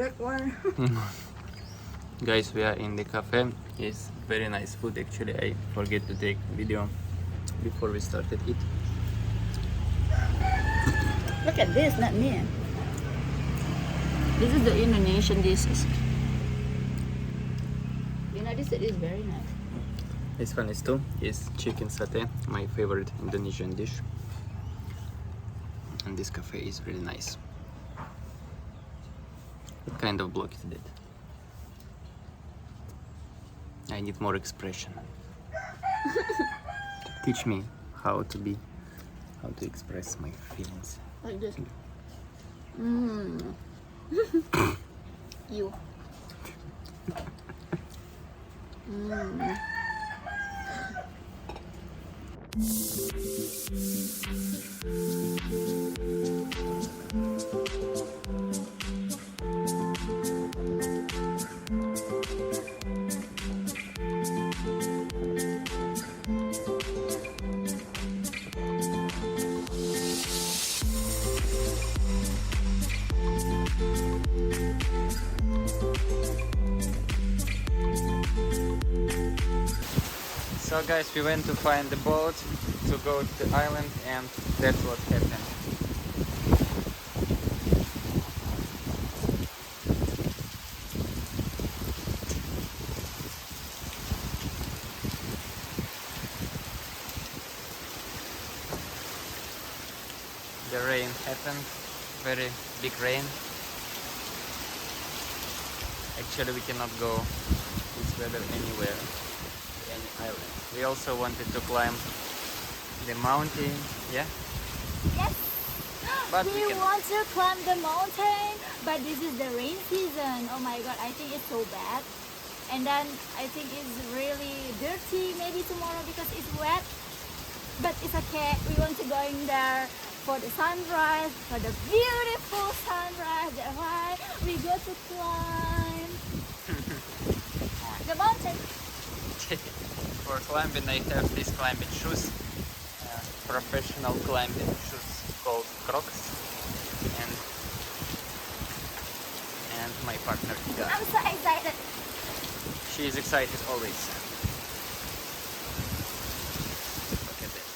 black one. Guys, we are in the cafe. It's very nice food actually. I forget to take video before we started it. Look at this, not me. This is the Indonesian dishes. You know, this is very nice. This one is too. Is chicken satay, my favorite Indonesian dish. And this cafe is really nice. What kind of block is that? I need more expression. Teach me how to express my feelings. Like this. You. So guys, we went to find the boat to go to the island, and that's what happened. The rain happened, very big rain. Actually, we cannot go this weather anywhere, any island. We also wanted to climb the mountain, yeah? Yes. But we want to climb the mountain, but this is the rain season. Oh my god, I think it's so bad. And then I think it's really dirty maybe tomorrow because it's wet. But it's okay. We want to go in there for the sunrise, for the beautiful sunrise. That's why we go to climb the mountain. For climbing, I have these climbing shoes, professional climbing shoes called Crocs, and my partner Ida. I'm so excited. She is excited always. Look at that.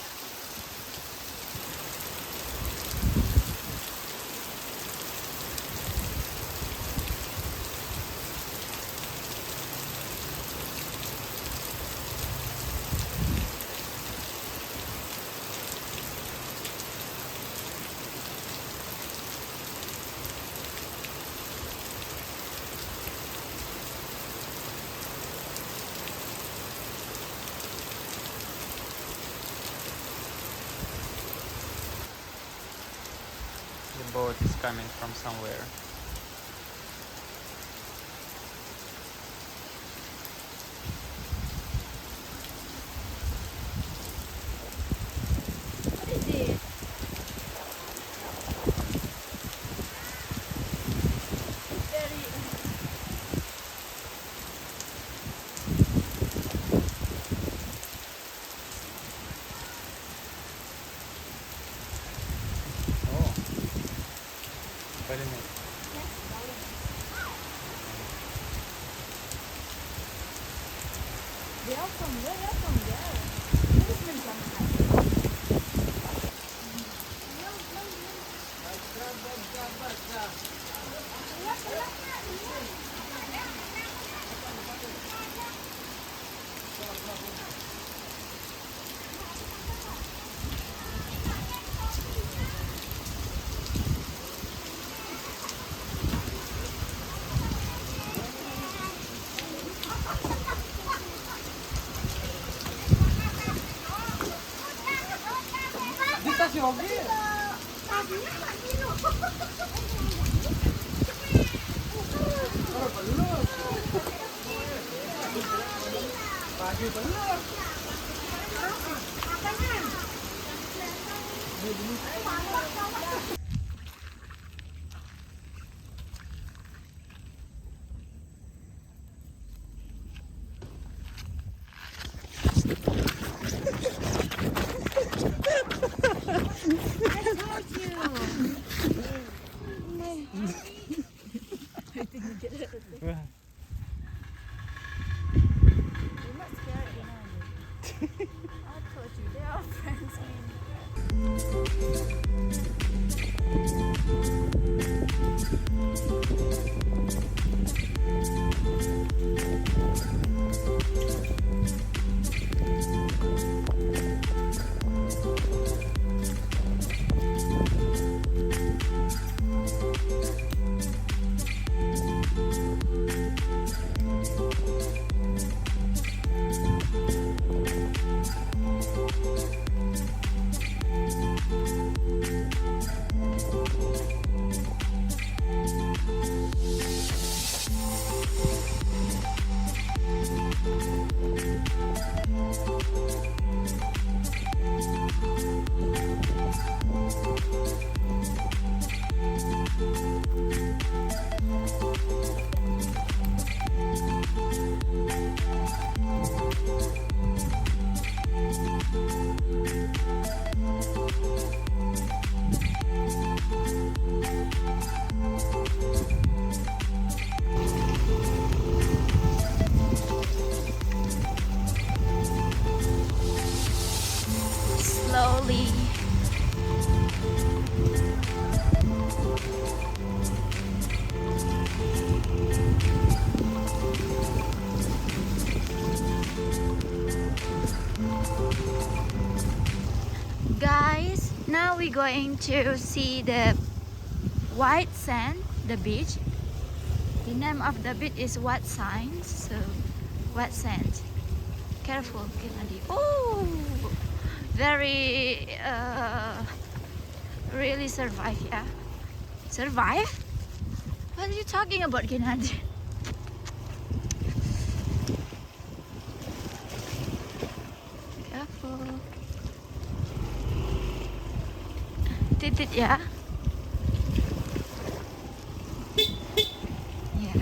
The boat is coming from somewhere. What is it? It's very... Oh, very nice. They are from where? They are from there. This is from Shanghai. I think You're not scared, you know. I told you, they are friends. Slowly. Guys, now we're going to see the white sand, the beach. The name of the beach is White Sand, so white sand. Careful, Kennedy. Oh, very really survive, yeah. Survive? What are you talking about, Kennedy? Careful. Titit, yeah. Yeah.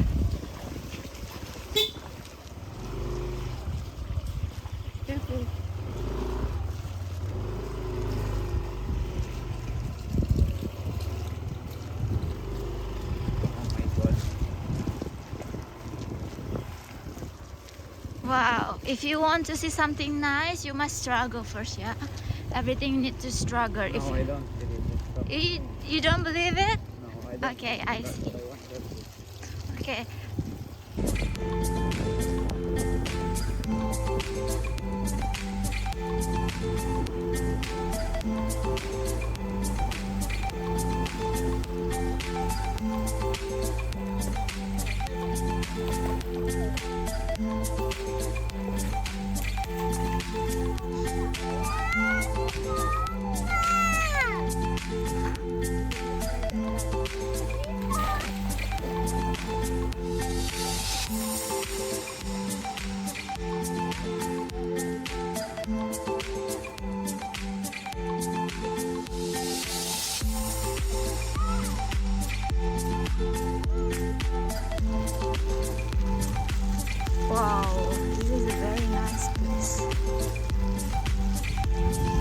Careful. Oh my god. Wow, if you want to see something nice, you must struggle first, yeah? Everything need to struggle. No, I don't believe it. Stop. You don't believe it? No, I don't. Okay, I That's see. what I want. That's it. Okay. Wow, this is a very nice place.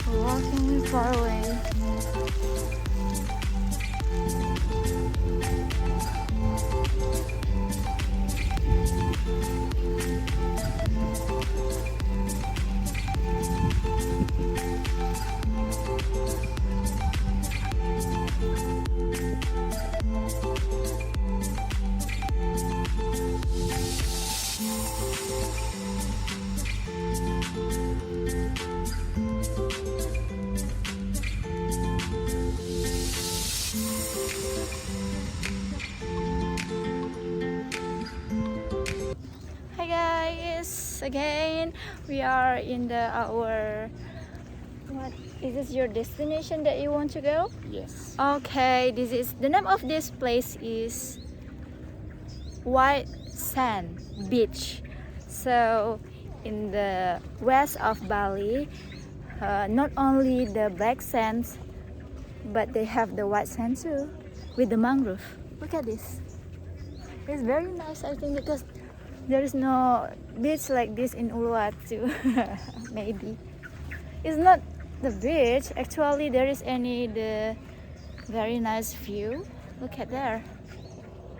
We're walking far away. Hi guys, again we are in our what is this your destination that you want to go? Yes. Okay, this is the name of this place is White Sand Beach. So in the west of Bali, not only the black sands, but they have the white sand too, with the mangrove. Look at this. It's very nice, I think, because there is no beach like this in Uluwatu. Maybe it's not the beach. Actually, there is the very nice view. Look at there,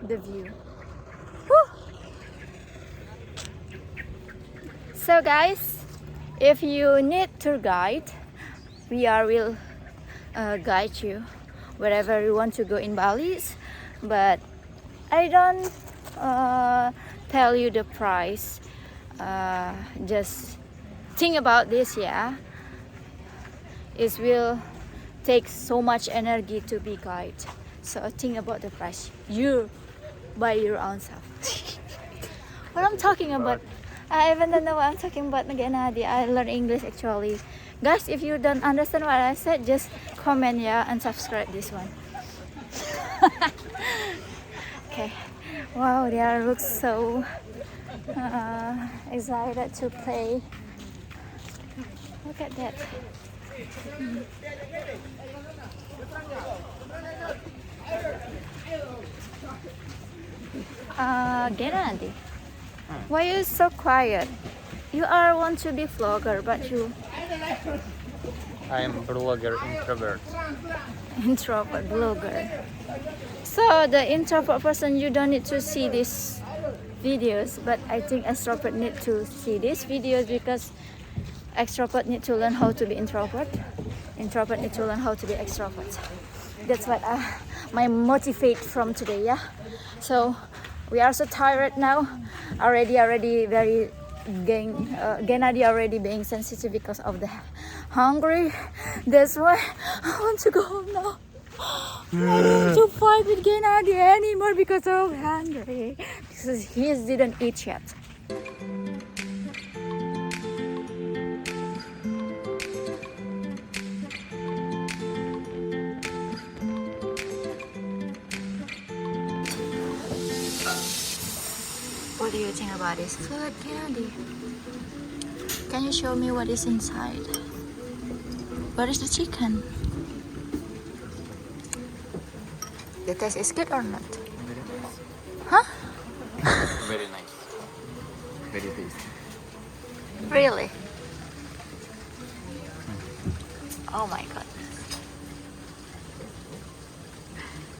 the view. So guys, if you need tour guide, will guide you wherever you want to go in Bali. But I don't tell you the price. Just think about this, yeah. It will take so much energy to be guide. So think about the price. You buy your own stuff. What I'm talking about, I even don't know what I'm talking about again. I learn English actually. Guys, if you don't understand what I said, just comment, yeah, and subscribe this one. Okay. Wow, they are look so excited to play. Look at that. Gennady, why are you so quiet? You are want to be vlogger, but you I am blogger introvert. introvert blogger. So the introvert person, you don't need to see these videos, but I think extrovert need to see these videos because extrovert need to learn how to be introvert. Introvert need to learn how to be extrovert. That's what my motivate from today, yeah. So we are so tired now. Already very Gennady already being sensitive because of the hungry. That's why I want to go home now. I don't want to fight with Gennady anymore because I'm hungry. Because he didn't eat yet. What do you think about this food, Gennady? Can you show me what is inside? What is the chicken? The taste is good or not? Very nice. Huh? Very nice. Very tasty. Really? Oh my god.